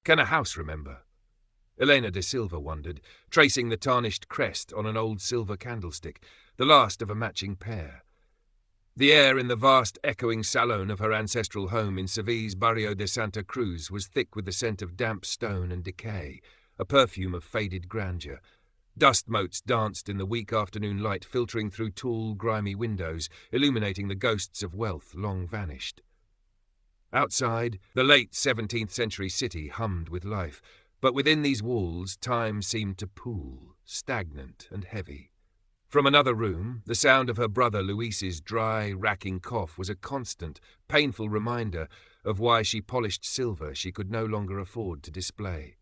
Can a house remember? Elena de Silva wondered, tracing the tarnished crest on an old silver candlestick, the last of a matching pair. The air in the vast echoing salon of her ancestral home in Seville's Barrio de Santa Cruz was thick with the scent of damp stone and decay, a perfume of faded grandeur. Dust motes danced in the weak afternoon light filtering through tall, grimy windows, illuminating the ghosts of wealth long vanished. Outside, the late 17th century city hummed with life, but within these walls time seemed to pool, stagnant and heavy. From another room, the sound of her brother Luis's dry, racking cough was a constant, painful reminder of why she polished silver she could no longer afford to display.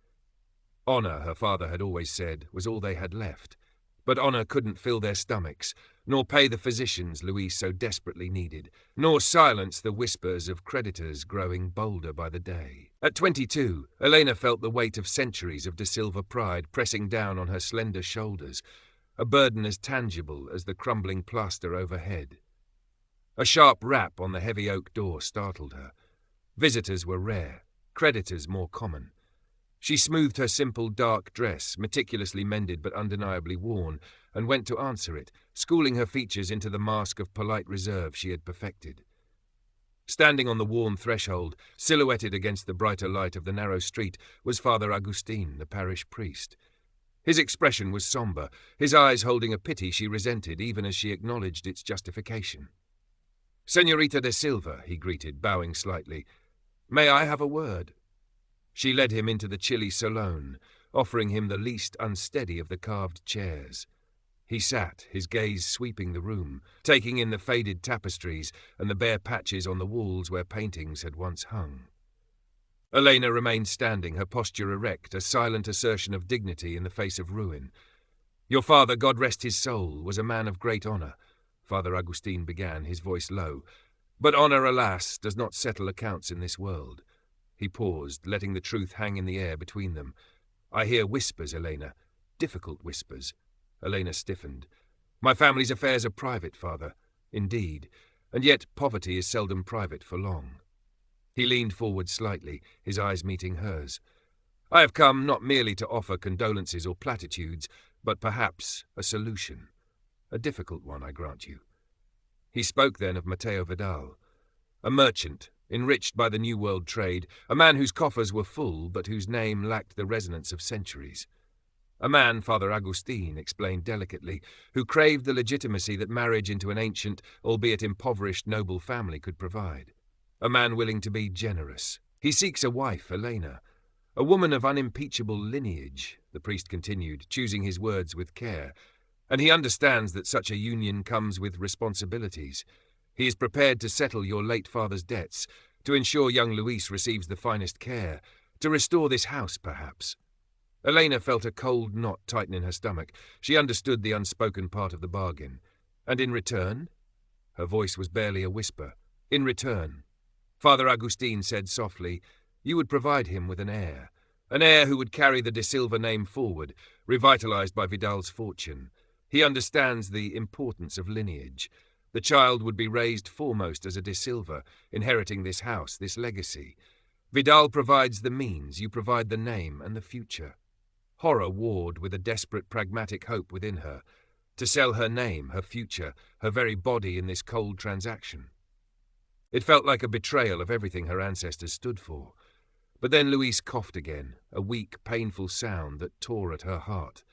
Honour, her father had always said, was all they had left, but honour couldn't fill their stomachs, nor pay the physicians Luis so desperately needed, nor silence the whispers of creditors growing bolder by the day. At 22, Elena felt the weight of centuries of de Silva pride pressing down on her slender shoulders, a burden as tangible as the crumbling plaster overhead. A sharp rap on the heavy oak door startled her. Visitors were rare, creditors more common. She smoothed her simple dark dress, meticulously mended but undeniably worn, and went to answer it, schooling her features into the mask of polite reserve she had perfected. Standing on the worn threshold, silhouetted against the brighter light of the narrow street, was Father Agustin, the parish priest. His expression was sombre, his eyes holding a pity she resented even as she acknowledged its justification. "Señorita de Silva," he greeted, bowing slightly. "May I have a word?" She led him into the chilly salon, offering him the least unsteady of the carved chairs. He sat, his gaze sweeping the room, taking in the faded tapestries and the bare patches on the walls where paintings had once hung. Elena remained standing, her posture erect, a silent assertion of dignity in the face of ruin. "Your father, God rest his soul, was a man of great honour," Father Agustin began, his voice low. "But honour, alas, does not settle accounts in this world." He paused, letting the truth hang in the air between them. "I hear whispers, Elena. Difficult whispers." Elena stiffened. "My family's affairs are private, Father. Indeed. And yet poverty is seldom private for long." He leaned forward slightly, his eyes meeting hers. "I have come not merely to offer condolences or platitudes, but perhaps a solution. A difficult one, I grant you." He spoke then of Mateo Vidal, a merchant, enriched by the New World trade, a man whose coffers were full but whose name lacked the resonance of centuries. A man, Father Agustin explained delicately, who craved the legitimacy that marriage into an ancient, albeit impoverished noble family could provide. A man willing to be generous. "He seeks a wife, Elena. A woman of unimpeachable lineage," the priest continued, choosing his words with care. "And he understands that such a union comes with responsibilities. He is prepared to settle your late father's debts, to ensure young Luis receives the finest care, to restore this house, perhaps." Elena felt a cold knot tighten in her stomach. She understood the unspoken part of the bargain. "And in return?" Her voice was barely a whisper. "In return," Father Agustin said softly, "you would provide him with an heir who would carry the de Silva name forward, revitalized by Vidal's fortune. He understands the importance of lineage. The child would be raised foremost as a de Silva, inheriting this house, this legacy. Vidal provides the means, you provide the name and the future." Horror warred with a desperate pragmatic hope within her. To sell her name, her future, her very body in this cold transaction. It felt like a betrayal of everything her ancestors stood for. But then Luis coughed again, a weak, painful sound that tore at her heart.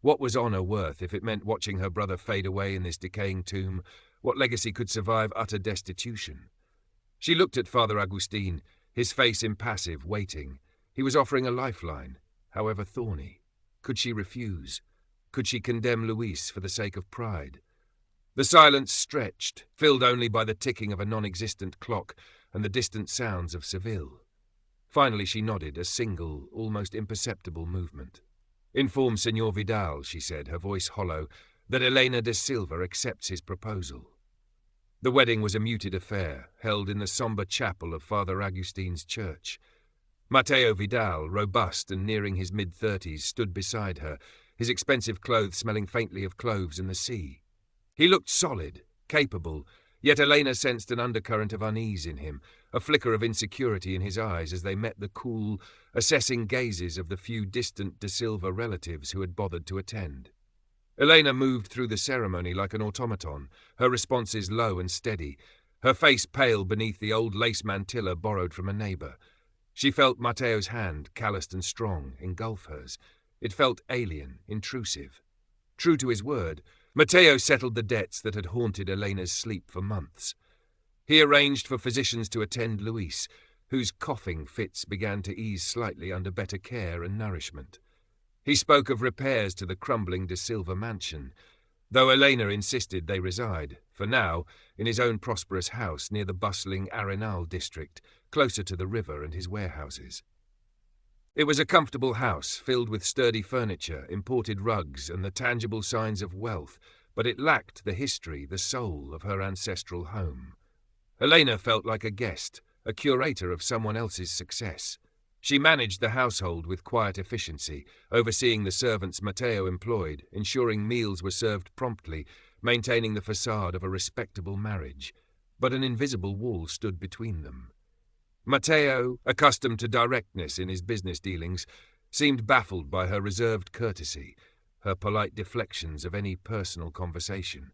What was honour worth if it meant watching her brother fade away in this decaying tomb? What legacy could survive utter destitution? She looked at Father Agustin, his face impassive, waiting. He was offering a lifeline, however thorny. Could she refuse? Could she condemn Luis for the sake of pride? The silence stretched, filled only by the ticking of a non-existent clock and the distant sounds of Seville. Finally she nodded, a single, almost imperceptible movement. "Inform Senor Vidal," she said, her voice hollow, "that Elena de Silva accepts his proposal." The wedding was a muted affair, held in the sombre chapel of Father Agustin's church. Mateo Vidal, robust and nearing his mid-30s, stood beside her, his expensive clothes smelling faintly of cloves and the sea. He looked solid, capable, yet Elena sensed an undercurrent of unease in him, a flicker of insecurity in his eyes as they met the cool, assessing gazes of the few distant De Silva relatives who had bothered to attend. Elena moved through the ceremony like an automaton, her responses low and steady, her face pale beneath the old lace mantilla borrowed from a neighbour. She felt Matteo's hand, calloused and strong, engulf hers. It felt alien, intrusive. True to his word, Matteo settled the debts that had haunted Elena's sleep for months. He arranged for physicians to attend Luis, whose coughing fits began to ease slightly under better care and nourishment. He spoke of repairs to the crumbling De Silva mansion, though Elena insisted they reside, for now, in his own prosperous house near the bustling Arenal district, closer to the river and his warehouses. It was a comfortable house, filled with sturdy furniture, imported rugs, and the tangible signs of wealth, but it lacked the history, the soul of her ancestral home. Elena felt like a guest, a curator of someone else's success. She managed the household with quiet efficiency, overseeing the servants Matteo employed, ensuring meals were served promptly, maintaining the facade of a respectable marriage. But an invisible wall stood between them. Matteo, accustomed to directness in his business dealings, seemed baffled by her reserved courtesy, her polite deflections of any personal conversation.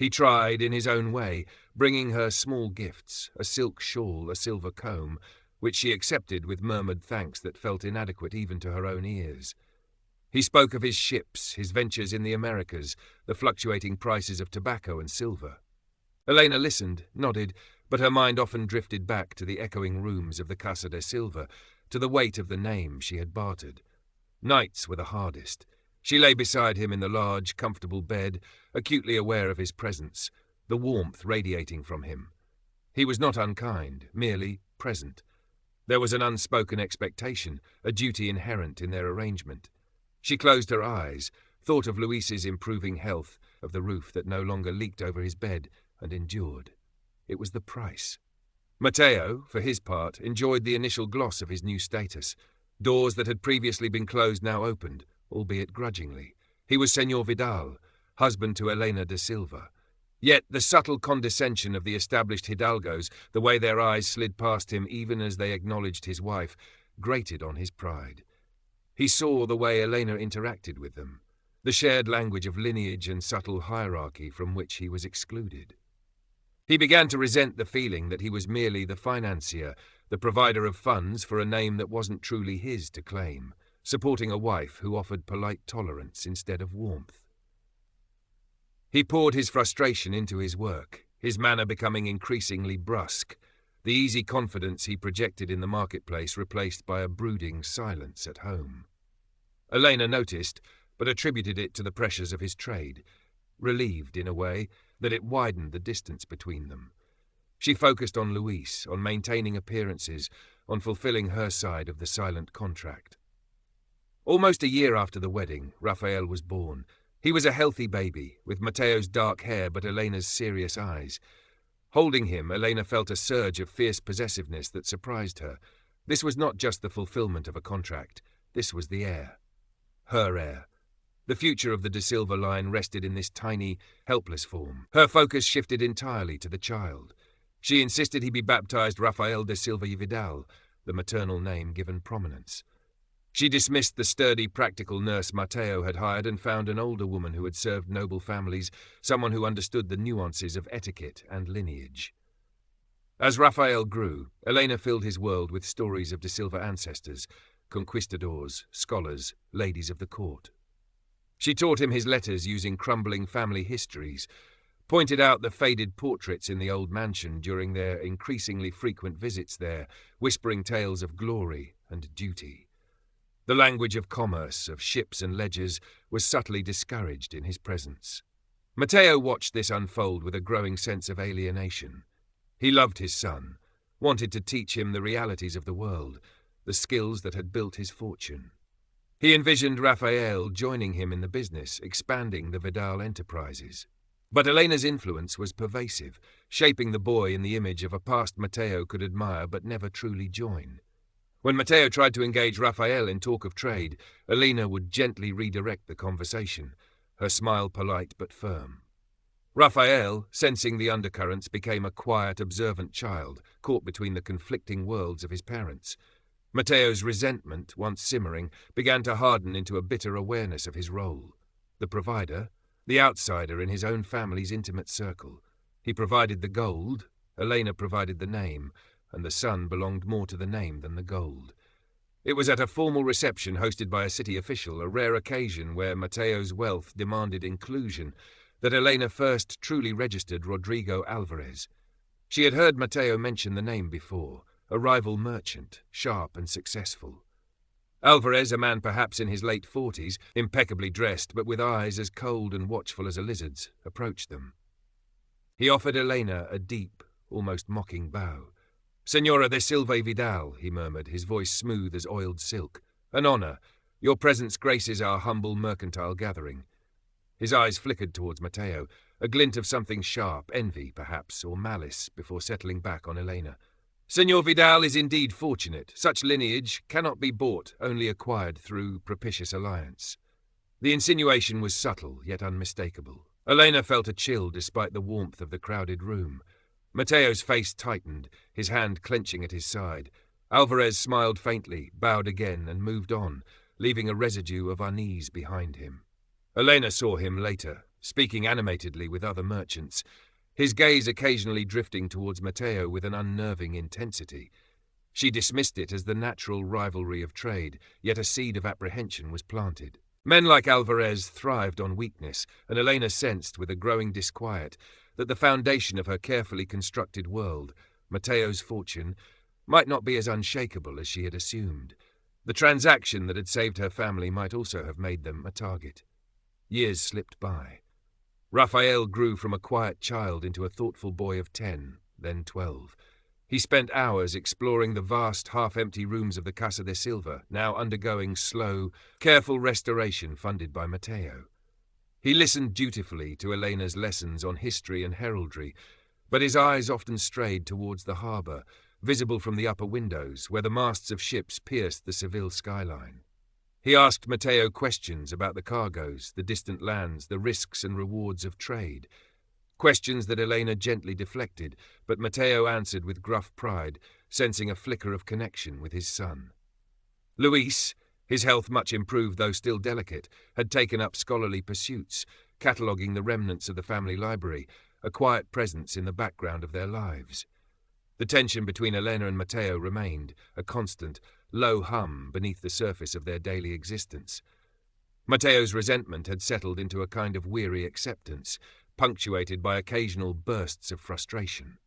He tried, in his own way, bringing her small gifts, a silk shawl, a silver comb, which she accepted with murmured thanks that felt inadequate even to her own ears. He spoke of his ships, his ventures in the Americas, the fluctuating prices of tobacco and silver. Elena listened, nodded, but her mind often drifted back to the echoing rooms of the Casa de Silva, to the weight of the name she had bartered. Nights were the hardest. She lay beside him in the large, comfortable bed, acutely aware of his presence, the warmth radiating from him. He was not unkind, merely present. There was an unspoken expectation, a duty inherent in their arrangement. She closed her eyes, thought of Luis's improving health, of the roof that no longer leaked over his bed, and endured. It was the price. Matteo, for his part, enjoyed the initial gloss of his new status. Doors that had previously been closed now opened, albeit grudgingly. He was Señor Vidal, husband to Elena de Silva. Yet the subtle condescension of the established hidalgos, the way their eyes slid past him even as they acknowledged his wife, grated on his pride. He saw the way Elena interacted with them, the shared language of lineage and subtle hierarchy from which he was excluded. He began to resent the feeling that he was merely the financier, the provider of funds for a name that wasn't truly his to claim, supporting a wife who offered polite tolerance instead of warmth. He poured his frustration into his work, his manner becoming increasingly brusque, the easy confidence he projected in the marketplace replaced by a brooding silence at home. Elena noticed, but attributed it to the pressures of his trade, relieved, in a way, that it widened the distance between them. She focused on Luis, on maintaining appearances, on fulfilling her side of the silent contract. Almost a year after the wedding, Raphael was born. He was a healthy baby, with Matteo's dark hair but Elena's serious eyes. Holding him, Elena felt a surge of fierce possessiveness that surprised her. This was not just the fulfillment of a contract. This was the heir. Her heir. The future of the De Silva line rested in this tiny, helpless form. Her focus shifted entirely to the child. She insisted he be baptized Rafael de Silva y Vidal, the maternal name given prominence. She dismissed the sturdy, practical nurse Matteo had hired and found an older woman who had served noble families, someone who understood the nuances of etiquette and lineage. As Raphael grew, Elena filled his world with stories of De Silva ancestors, conquistadors, scholars, ladies of the court. She taught him his letters using crumbling family histories, pointed out the faded portraits in the old mansion during their increasingly frequent visits there, whispering tales of glory and duty. The language of commerce, of ships and ledgers, was subtly discouraged in his presence. Matteo watched this unfold with a growing sense of alienation. He loved his son, wanted to teach him the realities of the world, the skills that had built his fortune. He envisioned Raphael joining him in the business, expanding the Vidal enterprises. But Elena's influence was pervasive, shaping the boy in the image of a past Matteo could admire but never truly join. When Matteo tried to engage Raphael in talk of trade, Elena would gently redirect the conversation, her smile polite but firm. Raphael, sensing the undercurrents, became a quiet, observant child, caught between the conflicting worlds of his parents. Matteo's resentment, once simmering, began to harden into a bitter awareness of his role. The provider, the outsider in his own family's intimate circle. He provided the gold, Elena provided the name, and the son belonged more to the name than the gold. It was at a formal reception hosted by a city official, a rare occasion where Matteo's wealth demanded inclusion, that Elena first truly registered Rodrigo Alvarez. She had heard Matteo mention the name before, a rival merchant, sharp and successful. Alvarez, a man perhaps in his late 40s, impeccably dressed but with eyes as cold and watchful as a lizard's, approached them. He offered Elena a deep, almost mocking bow. "Senora de Silva Vidal," he murmured, his voice smooth as oiled silk. "An honor. Your presence graces our humble mercantile gathering." His eyes flickered towards Matteo, a glint of something sharp, envy, perhaps, or malice, before settling back on Elena. "Senor Vidal is indeed fortunate. Such lineage cannot be bought, only acquired through propitious alliance." The insinuation was subtle, yet unmistakable. Elena felt a chill despite the warmth of the crowded room. Matteo's face tightened, his hand clenching at his side. Alvarez smiled faintly, bowed again, and moved on, leaving a residue of unease behind him. Elena saw him later, speaking animatedly with other merchants, his gaze occasionally drifting towards Matteo with an unnerving intensity. She dismissed it as the natural rivalry of trade, yet a seed of apprehension was planted. Men like Alvarez thrived on weakness, and Elena sensed with a growing disquiet that the foundation of her carefully constructed world, Matteo's fortune, might not be as unshakable as she had assumed. The transaction that had saved her family might also have made them a target. Years slipped by. Raphael grew from a quiet child into a thoughtful boy of 10, then 12. He spent hours exploring the vast, half-empty rooms of the Casa de Silva, now undergoing slow, careful restoration funded by Matteo. He listened dutifully to Elena's lessons on history and heraldry, but his eyes often strayed towards the harbour, visible from the upper windows, where the masts of ships pierced the Seville skyline. He asked Matteo questions about the cargoes, the distant lands, the risks and rewards of trade. Questions that Elena gently deflected, but Matteo answered with gruff pride, sensing a flicker of connection with his son. Luis, his health much improved though still delicate, had taken up scholarly pursuits, cataloguing the remnants of the family library, a quiet presence in the background of their lives. The tension between Elena and Matteo remained, a constant, low hum beneath the surface of their daily existence. Matteo's resentment had settled into a kind of weary acceptance, punctuated by occasional bursts of frustration.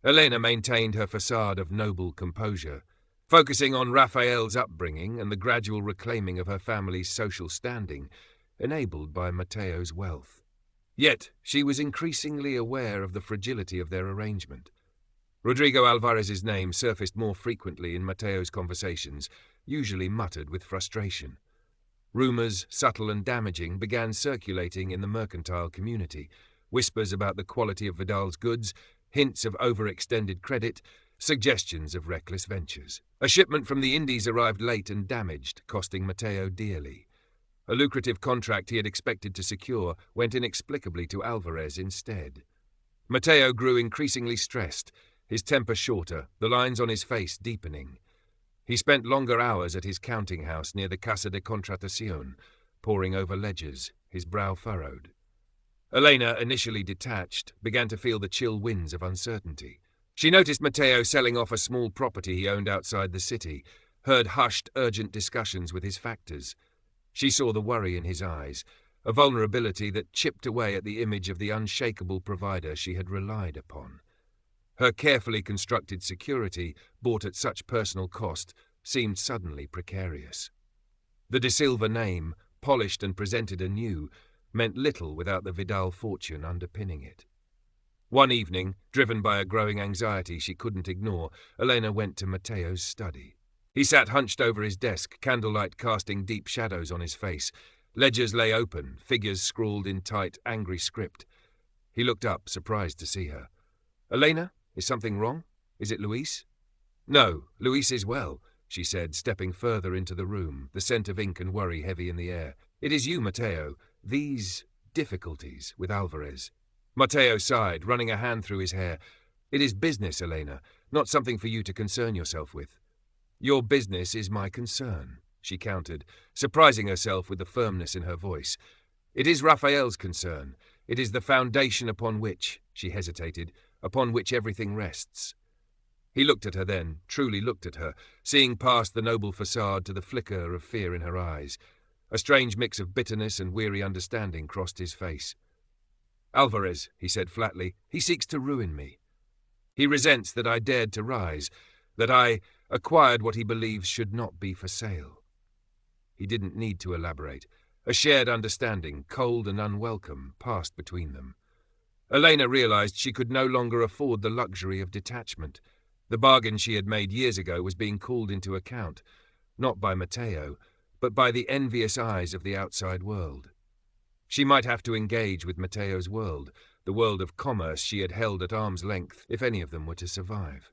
Elena maintained her facade of noble composure, focusing on Raphael's upbringing and the gradual reclaiming of her family's social standing, enabled by Matteo's wealth. Yet she was increasingly aware of the fragility of their arrangement. Rodrigo Alvarez's name surfaced more frequently in Matteo's conversations, usually muttered with frustration. Rumours, subtle and damaging, began circulating in the mercantile community, whispers about the quality of Vidal's goods, hints of overextended credit, suggestions of reckless ventures. A shipment from the Indies arrived late and damaged, costing Matteo dearly. A lucrative contract he had expected to secure went inexplicably to Alvarez instead. Matteo grew increasingly stressed, his temper shorter, the lines on his face deepening. He spent longer hours at his counting house near the Casa de Contratación, poring over ledgers, his brow furrowed. Elena, initially detached, began to feel the chill winds of uncertainty. She noticed Matteo selling off a small property he owned outside the city, heard hushed, urgent discussions with his factors. She saw the worry in his eyes, a vulnerability that chipped away at the image of the unshakable provider she had relied upon. Her carefully constructed security, bought at such personal cost, seemed suddenly precarious. The De Silva name, polished and presented anew, meant little without the Vidal fortune underpinning it. One evening, driven by a growing anxiety she couldn't ignore, Elena went to Matteo's study. He sat hunched over his desk, candlelight casting deep shadows on his face. Ledgers lay open, figures scrawled in tight, angry script. He looked up, surprised to see her. "Elena? Is something wrong? Is it Luis?" "No, Luis is well," she said, stepping further into the room, the scent of ink and worry heavy in the air. "It is you, Matteo. These difficulties with Alvarez." Matteo sighed, running a hand through his hair. It is business, Elena, not something for you to concern yourself with. Your business is my concern, she countered, surprising herself with the firmness in her voice. It is Raphael's concern. It is the foundation upon which, she hesitated, upon which everything rests. He looked at her then, truly looked at her, seeing past the noble facade to the flicker of fear in her eyes. A strange mix of bitterness and weary understanding crossed his face. Alvarez, he said flatly, he seeks to ruin me. He resents that I dared to rise, that I acquired what he believes should not be for sale. He didn't need to elaborate. A shared understanding, cold and unwelcome, passed between them. Elena realized she could no longer afford the luxury of detachment. The bargain she had made years ago was being called into account, not by Matteo, but by the envious eyes of the outside world. She might have to engage with Matteo's world, the world of commerce she had held at arm's length, if any of them were to survive.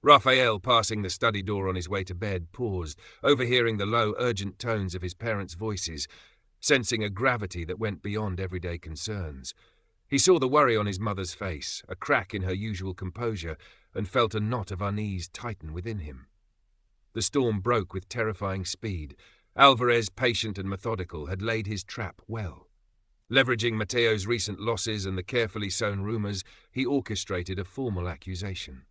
Raphael, passing the study door on his way to bed, paused, overhearing the low, urgent tones of his parents' voices, sensing a gravity that went beyond everyday concerns. He saw the worry on his mother's face, a crack in her usual composure, and felt a knot of unease tighten within him. The storm broke with terrifying speed. Alvarez, patient and methodical, had laid his trap well. Leveraging Matteo's recent losses and the carefully sown rumors, he orchestrated a formal accusation.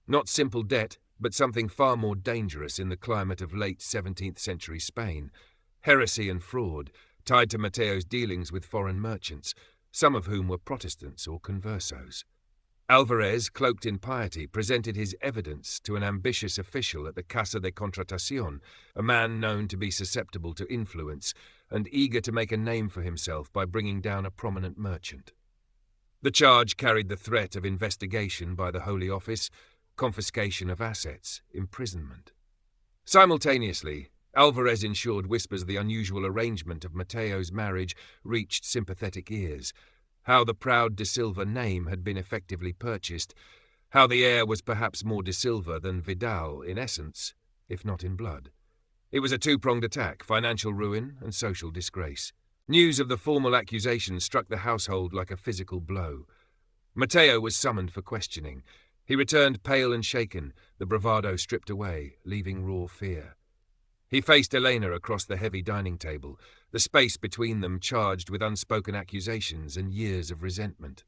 Not simple debt, but something far more dangerous in the climate of late 17th century Spain. Heresy and fraud, tied to Matteo's dealings with foreign merchants, some of whom were Protestants or conversos. Alvarez, cloaked in piety, presented his evidence to an ambitious official at the Casa de Contratación, a man known to be susceptible to influence and eager to make a name for himself by bringing down a prominent merchant. The charge carried the threat of investigation by the Holy Office, confiscation of assets, imprisonment. Simultaneously, Alvarez ensured whispers of the unusual arrangement of Matteo's marriage reached sympathetic ears, how the proud De Silva name had been effectively purchased, how the heir was perhaps more De Silva than Vidal in essence, if not in blood. It was a two-pronged attack, financial ruin and social disgrace. News of the formal accusation struck the household like a physical blow. Matteo was summoned for questioning. He returned pale and shaken, the bravado stripped away, leaving raw fear. He faced Elena across the heavy dining table, the space between them charged with unspoken accusations and years of resentment.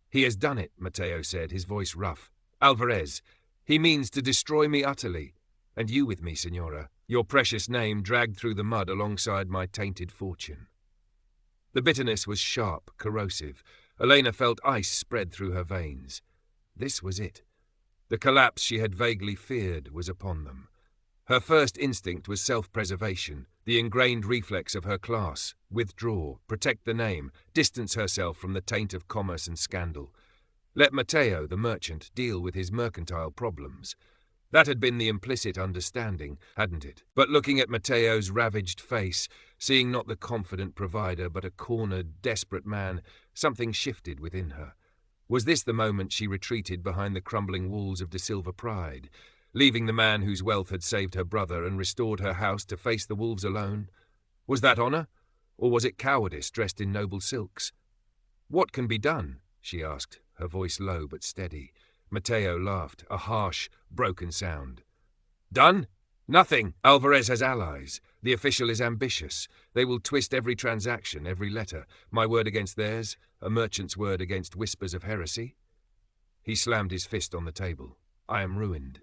He has done it, Matteo said, his voice rough. Alvarez, he means to destroy me utterly. And you with me, Signora, your precious name dragged through the mud alongside my tainted fortune. The bitterness was sharp, corrosive. Elena felt ice spread through her veins. This was it. The collapse she had vaguely feared was upon them. Her first instinct was self-preservation, the ingrained reflex of her class: withdraw, protect the name, distance herself from the taint of commerce and scandal. Let Matteo, the merchant, deal with his mercantile problems. That had been the implicit understanding, hadn't it? But looking at Matteo's ravaged face, seeing not the confident provider but a cornered, desperate man, something shifted within her. Was this the moment she retreated behind the crumbling walls of De Silva pride, leaving the man whose wealth had saved her brother and restored her house to face the wolves alone? Was that honour? Or was it cowardice dressed in noble silks? What can be done? She asked, her voice low but steady. Matteo laughed, a harsh, broken sound. Done? Nothing. Alvarez has allies. The official is ambitious. They will twist every transaction, every letter. My word against theirs, a merchant's word against whispers of heresy. He slammed his fist on the table. I am ruined.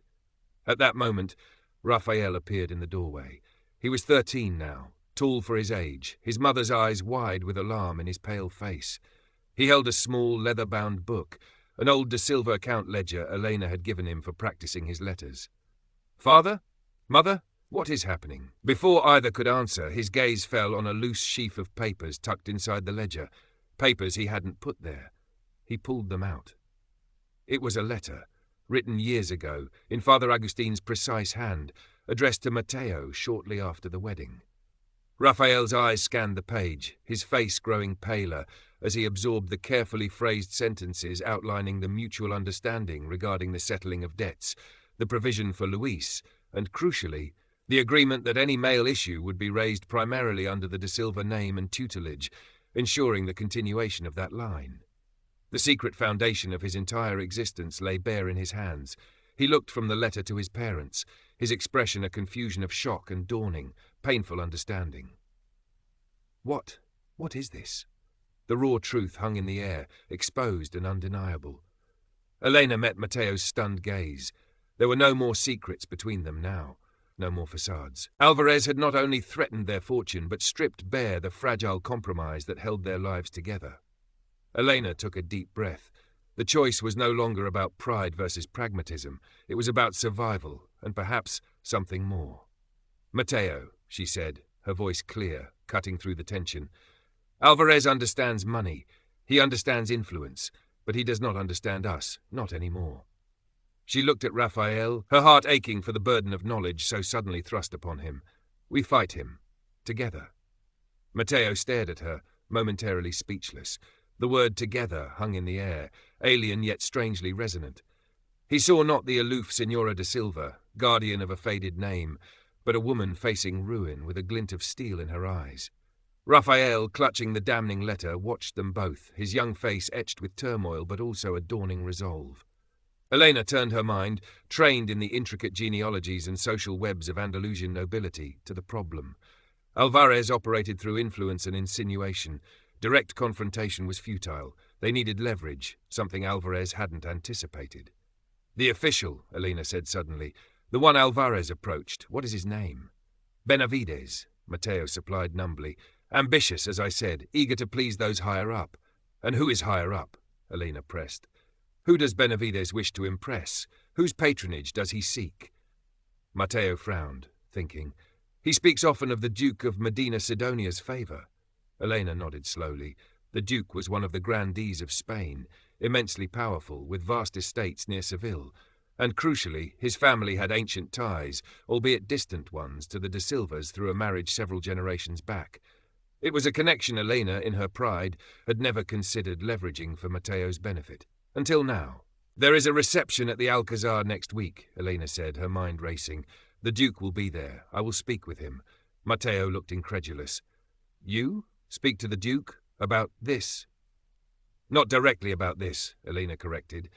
At that moment, Raphael appeared in the doorway. He was 13 now, tall for his age, his mother's eyes wide with alarm in his pale face. He held a small, leather-bound book, an old De Silva account ledger Elena had given him for practicing his letters. Father? Mother? What is happening? Before either could answer, his gaze fell on a loose sheaf of papers tucked inside the ledger, papers he hadn't put there. He pulled them out. It was a letter, written years ago, in Father Agustine's precise hand, addressed to Matteo shortly after the wedding. Raphael's eyes scanned the page, his face growing paler as he absorbed the carefully phrased sentences outlining the mutual understanding regarding the settling of debts, the provision for Luis, and, crucially, the agreement that any male issue would be raised primarily under the De Silva name and tutelage, ensuring the continuation of that line. The secret foundation of his entire existence lay bare in his hands. He looked from the letter to his parents, his expression a confusion of shock and dawning, painful understanding. What is this? The raw truth hung in the air, exposed and undeniable. Elena met Mateo's stunned gaze. There were no more secrets between them now, no more facades. Alvarez had not only threatened their fortune, but stripped bare the fragile compromise that held their lives together. Elena took a deep breath. The choice was no longer about pride versus pragmatism. It was about survival, and perhaps something more. "Mateo," she said, her voice clear, cutting through the tension. "Alvarez understands money. He understands influence, but he does not understand us, not anymore." She looked at Raphael, her heart aching for the burden of knowledge so suddenly thrust upon him. "We fight him. Together." Mateo stared at her, momentarily speechless. The word "together" hung in the air, alien yet strangely resonant. He saw not the aloof Senora de Silva, guardian of a faded name, but a woman facing ruin with a glint of steel in her eyes. Raphael, clutching the damning letter, watched them both, his young face etched with turmoil but also a dawning resolve. Elena turned her mind, trained in the intricate genealogies and social webs of Andalusian nobility, to the problem. Alvarez operated through influence and insinuation. Direct confrontation was futile. They needed leverage, something Alvarez hadn't anticipated. "The official," Elena said suddenly. "The one Alvarez approached. What is his name?" "Benavides," Mateo supplied numbly. "Ambitious, as I said, eager to please those higher up." "And who is higher up?" Elena pressed. "Who does Benavides wish to impress? Whose patronage does he seek?" Mateo frowned, thinking. "He speaks often of the Duke of Medina Sidonia's favour." Elena nodded slowly. The Duke was one of the grandees of Spain, immensely powerful, with vast estates near Seville, and crucially, his family had ancient ties, albeit distant ones, to the de Silvas through a marriage several generations back. It was a connection Elena, in her pride, had never considered leveraging for Mateo's benefit. Until now. "There is a reception at the Alcazar next week," Elena said, her mind racing. "The Duke will be there. I will speak with him." Mateo looked incredulous. "You? Speak to the Duke? About this?" "Not directly about this," Elena corrected.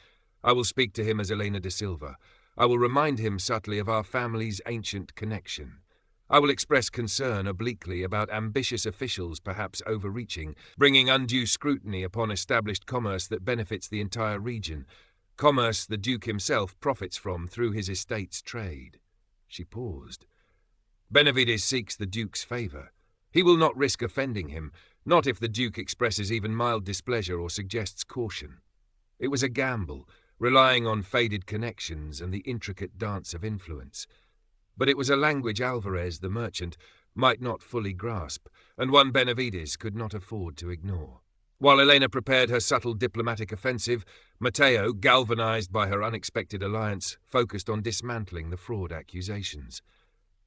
"I will speak to him as Elena de Silva. I will remind him subtly of our family's ancient connection. I will express concern obliquely about ambitious officials perhaps overreaching, bringing undue scrutiny upon established commerce that benefits the entire region, commerce the Duke himself profits from through his estate's trade." She paused. "Benavides seeks the Duke's favour. He will not risk offending him, not if the Duke expresses even mild displeasure or suggests caution." It was a gamble, relying on faded connections and the intricate dance of influence. But it was a language Alvarez, the merchant, might not fully grasp, and one Benavides could not afford to ignore. While Elena prepared her subtle diplomatic offensive, Mateo, galvanized by her unexpected alliance, focused on dismantling the fraud accusations.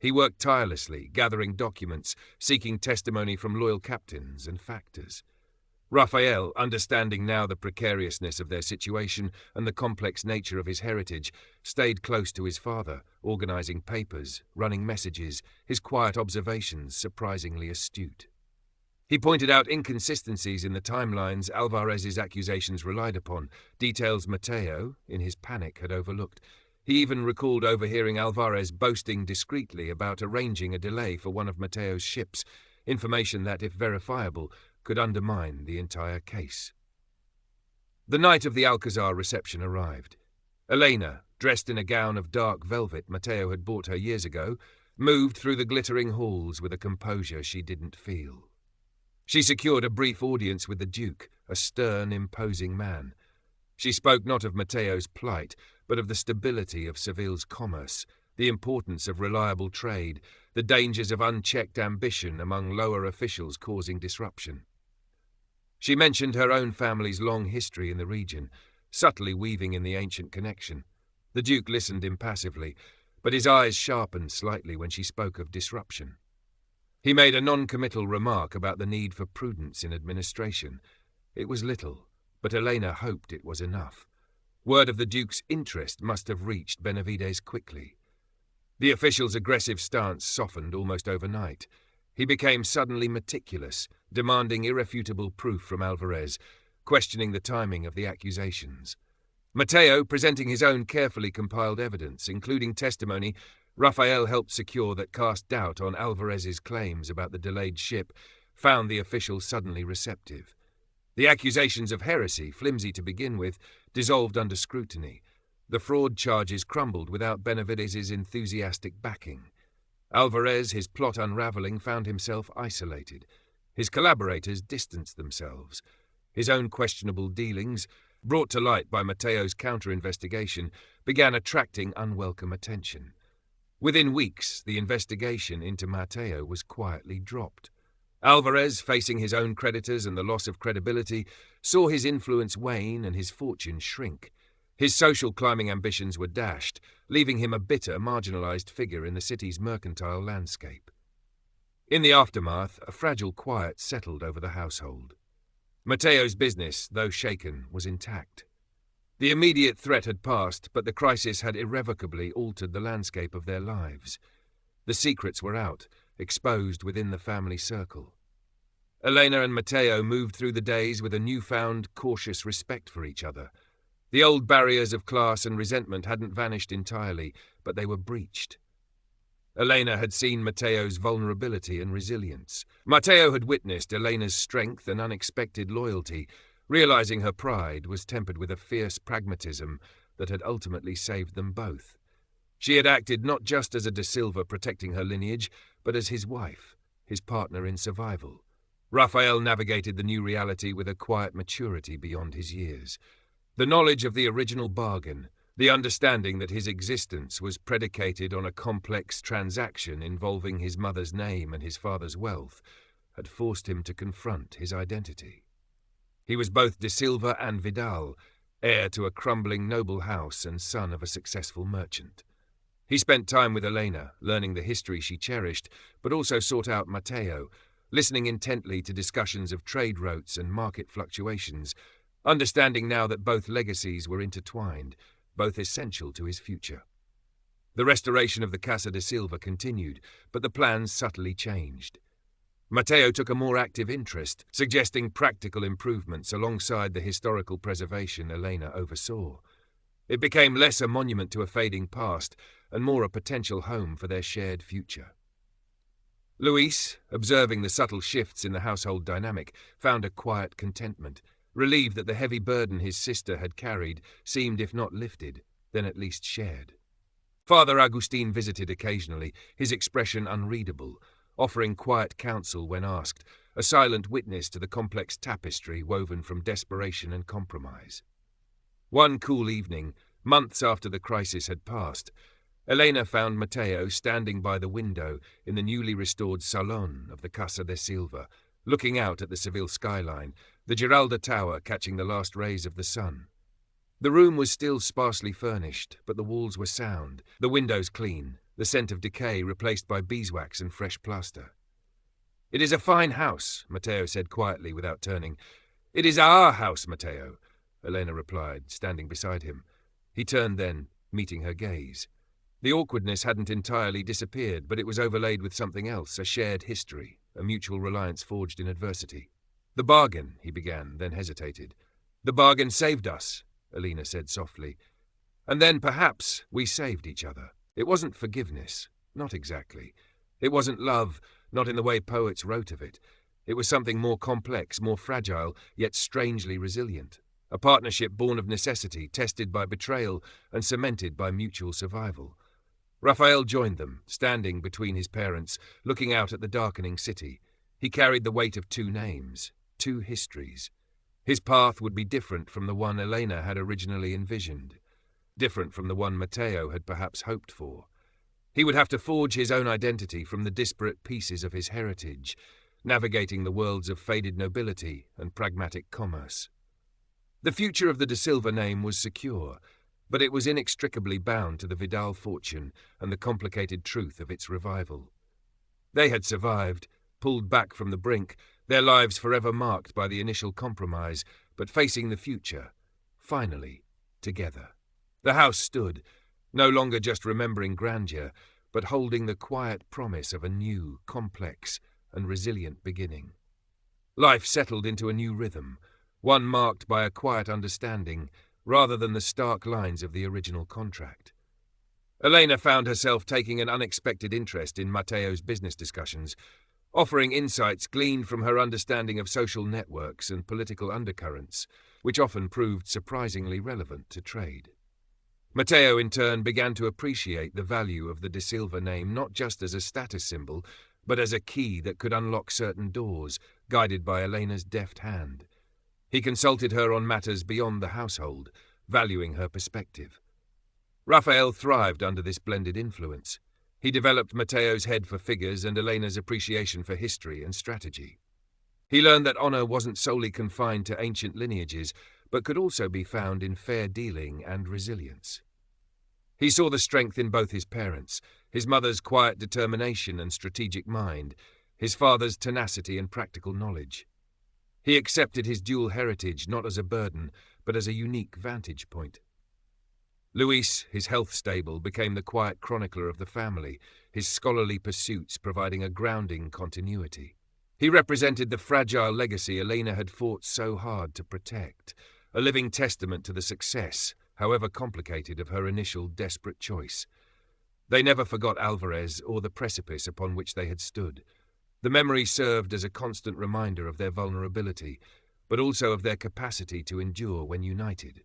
He worked tirelessly, gathering documents, seeking testimony from loyal captains and factors. Raphael, understanding now the precariousness of their situation and the complex nature of his heritage, stayed close to his father, organizing papers, running messages, his quiet observations surprisingly astute. He pointed out inconsistencies in the timelines Alvarez's accusations relied upon, details Mateo, in his panic, had overlooked. He even recalled overhearing Alvarez boasting discreetly about arranging a delay for one of Mateo's ships, information that, if verifiable, could undermine the entire case. The night of the Alcazar reception arrived. Elena, dressed in a gown of dark velvet Mateo had bought her years ago, moved through the glittering halls with a composure she didn't feel. She secured a brief audience with the Duke, a stern, imposing man. She spoke not of Mateo's plight, but of the stability of Seville's commerce, the importance of reliable trade, the dangers of unchecked ambition among lower officials causing disruption. She mentioned her own family's long history in the region, subtly weaving in the ancient connection. The Duke listened impassively, but his eyes sharpened slightly when she spoke of disruption. He made a non-committal remark about the need for prudence in administration. It was little, but Elena hoped it was enough. Word of the Duke's interest must have reached Benavides quickly. The official's aggressive stance softened almost overnight. He became suddenly meticulous, demanding irrefutable proof from Alvarez, questioning the timing of the accusations. Mateo presenting his own carefully compiled evidence, including testimony Rafael helped secure that cast doubt on Alvarez's claims about the delayed ship, found the official suddenly receptive. The accusations of heresy, flimsy to begin with, dissolved under scrutiny. The fraud charges crumbled without Benavidez's enthusiastic backing. Alvarez, his plot unravelling, found himself isolated. His collaborators distanced themselves. His own questionable dealings, brought to light by Mateo's counter-investigation, began attracting unwelcome attention. Within weeks, the investigation into Mateo was quietly dropped. Alvarez, facing his own creditors and the loss of credibility, saw his influence wane and his fortune shrink. His social climbing ambitions were dashed, leaving him a bitter, marginalized figure in the city's mercantile landscape. In the aftermath, a fragile quiet settled over the household. Mateo's business, though shaken, was intact. The immediate threat had passed, but the crisis had irrevocably altered the landscape of their lives. The secrets were out, exposed within the family circle. Elena and Mateo moved through the days with a newfound, cautious respect for each other. The old barriers of class and resentment hadn't vanished entirely, but they were breached. Elena had seen Mateo's vulnerability and resilience. Mateo had witnessed Elena's strength and unexpected loyalty, realizing her pride was tempered with a fierce pragmatism that had ultimately saved them both. She had acted not just as a De Silva protecting her lineage, but as his wife, his partner in survival. Rafael navigated the new reality with a quiet maturity beyond his years. The knowledge of the original bargain, the understanding that his existence was predicated on a complex transaction involving his mother's name and his father's wealth, had forced him to confront his identity. He was both De Silva and Vidal, heir to a crumbling noble house and son of a successful merchant. He spent time with Elena, learning the history she cherished, but also sought out Mateo, listening intently to discussions of trade routes and market fluctuations, understanding now that both legacies were intertwined, both essential to his future. The restoration of the Casa de Silva continued, but the plans subtly changed. Mateo took a more active interest, suggesting practical improvements alongside the historical preservation Elena oversaw. It became less a monument to a fading past and more a potential home for their shared future. Luis, observing the subtle shifts in the household dynamic, found a quiet contentment, relieved that the heavy burden his sister had carried seemed, if not lifted, then at least shared. Father Agustin visited occasionally, his expression unreadable, offering quiet counsel when asked, a silent witness to the complex tapestry woven from desperation and compromise. One cool evening, months after the crisis had passed, Elena found Mateo standing by the window in the newly restored salon of the Casa de Silva, looking out at the Seville skyline, the Giralda Tower catching the last rays of the sun. The room was still sparsely furnished, but the walls were sound, the windows clean, the scent of decay replaced by beeswax and fresh plaster. "It is a fine house," Mateo said quietly without turning. "It is our house, Mateo," Elena replied, standing beside him. He turned then, meeting her gaze. The awkwardness hadn't entirely disappeared, but it was overlaid with something else, a shared history, a mutual reliance forged in adversity. "The bargain," he began, then hesitated. "The bargain saved us," Elena said softly. "And then, perhaps, we saved each other. It wasn't forgiveness, not exactly. It wasn't love, not in the way poets wrote of it. It was something more complex, more fragile, yet strangely resilient. A partnership born of necessity, tested by betrayal, and cemented by mutual survival." Rafael joined them, standing between his parents, looking out at the darkening city. He carried the weight of two names, two histories. His path would be different from the one Elena had originally envisioned, different from the one Mateo had perhaps hoped for. He would have to forge his own identity from the disparate pieces of his heritage, navigating the worlds of faded nobility and pragmatic commerce. The future of the De Silva name was secure, but it was inextricably bound to the Vidal fortune and the complicated truth of its revival. They had survived, pulled back from the brink, their lives forever marked by the initial compromise, but facing the future, finally, together. The house stood, no longer just remembering grandeur, but holding the quiet promise of a new, complex, and resilient beginning. Life settled into a new rhythm, one marked by a quiet understanding rather than the stark lines of the original contract. Elena found herself taking an unexpected interest in Matteo's business discussions, offering insights gleaned from her understanding of social networks and political undercurrents, which often proved surprisingly relevant to trade. Matteo, in turn, began to appreciate the value of the De Silva name not just as a status symbol, but as a key that could unlock certain doors, guided by Elena's deft hand. He consulted her on matters beyond the household, valuing her perspective. Raphael thrived under this blended influence. He developed Matteo's head for figures and Elena's appreciation for history and strategy. He learned that honor wasn't solely confined to ancient lineages, but could also be found in fair dealing and resilience. He saw the strength in both his parents, his mother's quiet determination and strategic mind, his father's tenacity and practical knowledge. He accepted his dual heritage not as a burden, but as a unique vantage point. Luis, his health stable, became the quiet chronicler of the family, his scholarly pursuits providing a grounding continuity. He represented the fragile legacy Elena had fought so hard to protect, a living testament to the success, however complicated, of her initial desperate choice. They never forgot Alvarez or the precipice upon which they had stood. The memory served as a constant reminder of their vulnerability, but also of their capacity to endure when united.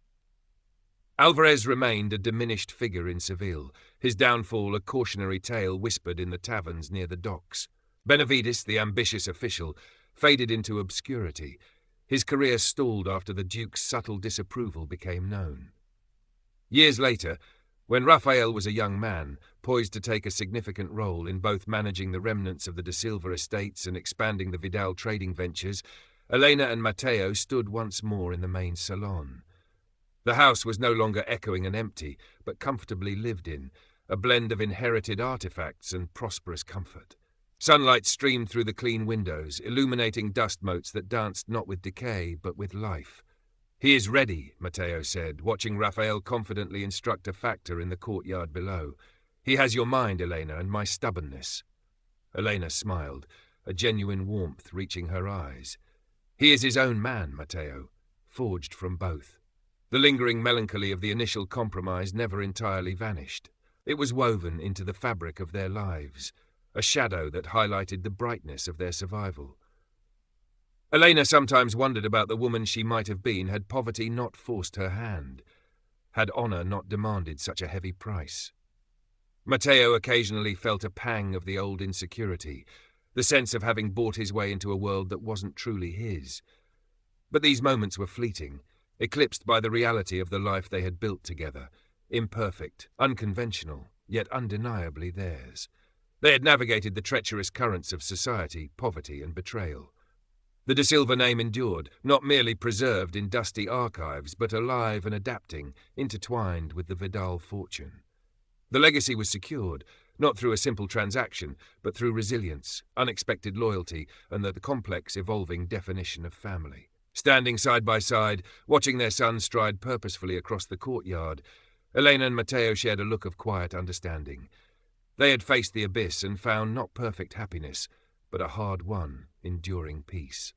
Alvarez remained a diminished figure in Seville, his downfall a cautionary tale whispered in the taverns near the docks. Benavides, the ambitious official, faded into obscurity. His career stalled after the Duke's subtle disapproval became known. Years later, when Raphael was a young man, poised to take a significant role in both managing the remnants of the De Silva estates and expanding the Vidal trading ventures, Elena and Matteo stood once more in the main salon. The house was no longer echoing and empty, but comfortably lived in, a blend of inherited artifacts and prosperous comfort. Sunlight streamed through the clean windows, illuminating dust motes that danced not with decay, but with life. "He is ready," Matteo said, watching Raphael confidently instruct a factor in the courtyard below. "He has your mind, Elena, and my stubbornness." Elena smiled, a genuine warmth reaching her eyes. "He is his own man, Matteo, forged from both." The lingering melancholy of the initial compromise never entirely vanished. It was woven into the fabric of their lives, a shadow that highlighted the brightness of their survival. Elena sometimes wondered about the woman she might have been had poverty not forced her hand, had honor not demanded such a heavy price. Matteo occasionally felt a pang of the old insecurity, the sense of having bought his way into a world that wasn't truly his. But these moments were fleeting, eclipsed by the reality of the life they had built together, imperfect, unconventional, yet undeniably theirs. They had navigated the treacherous currents of society, poverty, and betrayal. The De Silva name endured, not merely preserved in dusty archives, but alive and adapting, intertwined with the Vidal fortune. The legacy was secured, not through a simple transaction, but through resilience, unexpected loyalty, and the complex, evolving definition of family. Standing side by side, watching their son stride purposefully across the courtyard, Elena and Matteo shared a look of quiet understanding. They had faced the abyss and found not perfect happiness, but a hard-won, enduring peace.